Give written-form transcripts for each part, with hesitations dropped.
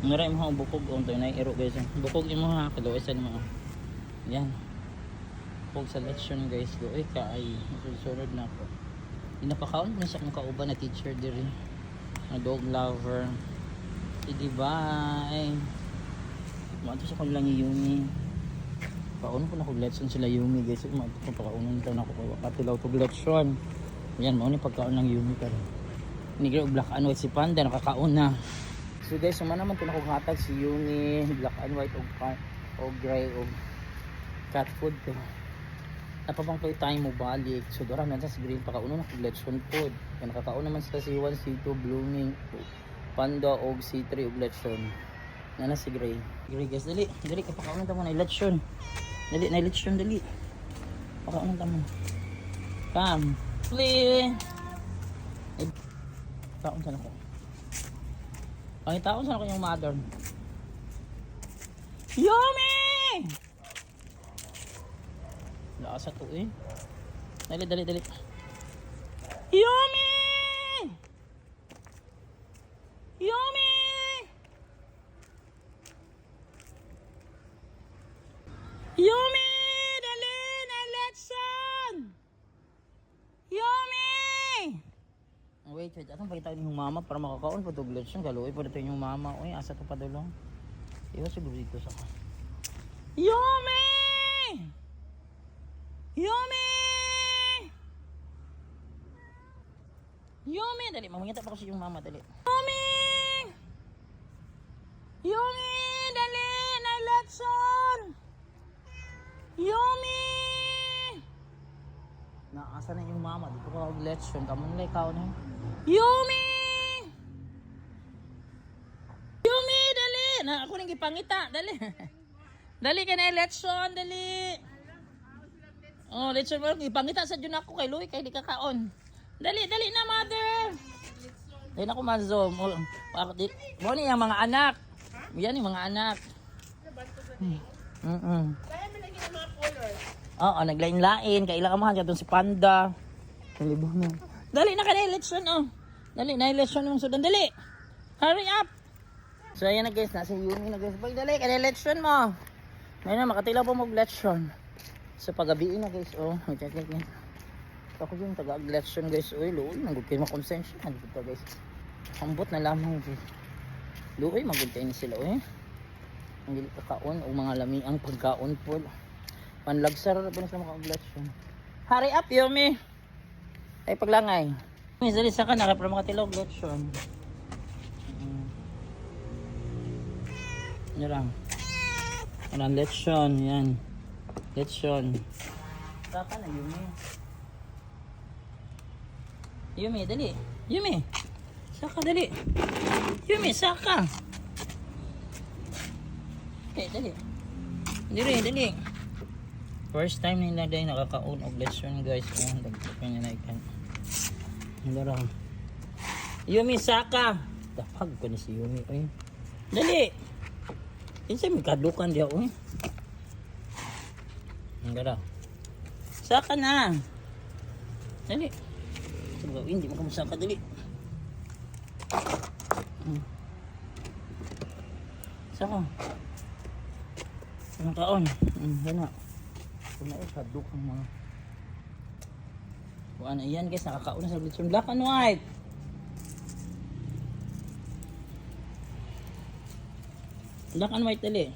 Ngaray mo ang bukog on to na iro guys. Bukog imo ha kaluoy sa mo. Yan. Bukog sa lesson guys. Luoy ka ay susunod na ako. Inapakaon mo sa akong kauban na teacher diri. Na dog lover. Di ba? Ay. Mato sa kanilang Yumi. Paon ko na kog lesson sila Yumi guys. Mato ko pakaunon taw na ko katilaw tog lesson. Yan mao ni pagkaon ng Yumi karon. Ni black and white si Panda nakakaon na. So guys, suma naman ito na kong hatag si Yumi, black and white o gray o cat food ko. Napabang kayo tayo mo balik. So doon naman sa green pakauno na kong lechon food. Kaya nakakaon naman sila si 1, C2, blooming, panda o C3 o lechon. Nana si gray. Gray guys, dali. Dali, kapakaunan tamo na lechon. Dali, na lechon, dali. Pakaunan tamo. Come. Please. Kaon sana ko. Ay, taon sana ko yung mother. Yummy! Lasa to eh. Dali, dali, dali. Yummy! Yummy! Yummy! Dali! Nailetson! Yummy! Wait, atong pakita ni yung mama para makakaon pa tog lechon kaluoy pa dito yung mama. Oy, asa to pa dulong. Iwa siguro dito sa ka. Yummy! Yummy! Yummy! Dali, mamangita pa kasi yung mama, dali. Yummy! Yummy! Dali! Na lechon! Yummy! Naasa na yung mama, dito ka kag lechon, kamon lay kaon na. Yummy! Yummy, dali! Na ako nang gipangita, dali. Dali ka na lechon, dali. Oh, lechon mo gipangita sa jud ako kay Luy kay di ka kaon. Dali, dali na mother. Dali na ko ma-zoom. Mo ni yung mga anak. Yan yung mga anak. Kaya mo lagi ng mga colors. Oo, naglain-lain. Kailangan mo hanggang si Panda. Kalibah mo. Dali na ka na election, oh. Dali, na election yung sudan. Dali. Hurry up. So, ayan na guys. Nasa Yumi na guys. Dali, ka na election mo. Ngayon na, makatilaw po mag-election. So, pagabiin na guys, oh. Check. Ako yung taga-election guys. Uy, luoy. Nagod kayo makonsensya. Nagod ka guys. Ambot na lamang guys. Luoy, magod kayo na sila, uy. Ang gilit kakaon o mga lami ang pagkaon po. Panlagsar na po na sila maka-election. Hurry up, Yumi. Ay, paglangay. Dali sa ka, para makatilaw election. Yan lang. Yan, election. Yan. Election. Saka na, Yumi. Yumi, dali. Yumi. Saka, dali. Yumi, saka. Okay, dali. Dali. First time nila dahil nakakaon og lesson guys. Ayan, dagdagan niya na ikan. Hila lang. Yumi, saka. Dapag ko ni si Yumi. Oy. Dali. Kinsay may kadukan diya. Oy. Hila lang. Saka na. Dali. Hindi mo kamusaka. Dali. Saka. Ang kaon. Gana. Kung na kaduk ang mga. Kung ano yan guys, nakakaon na sa lechon black and white. Black and white dali.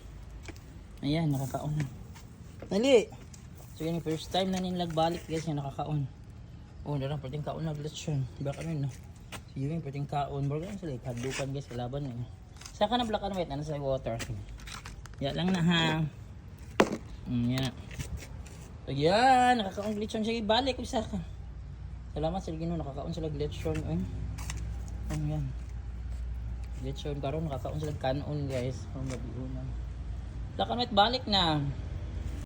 Ayan, nakakaon na. Dali. So yan yung first time na nilagbalik guys, yung nakakaon. Oh, darang pwedeng kaon na lechon. Black and white na. So yun, pwedeng kaon. Burger sila, kadukan guys, kalaban na. Saka na black and white, ano sa water. Yan lang na ha. Yan. So yan, nakakaon lechon siya. Balik ko sa ka. Salamat sa Ginoo, nakakaon sila lechon. Yan. Lechon karon nakakaon sila kanon guys. Ang gabi una. Black and white balik na.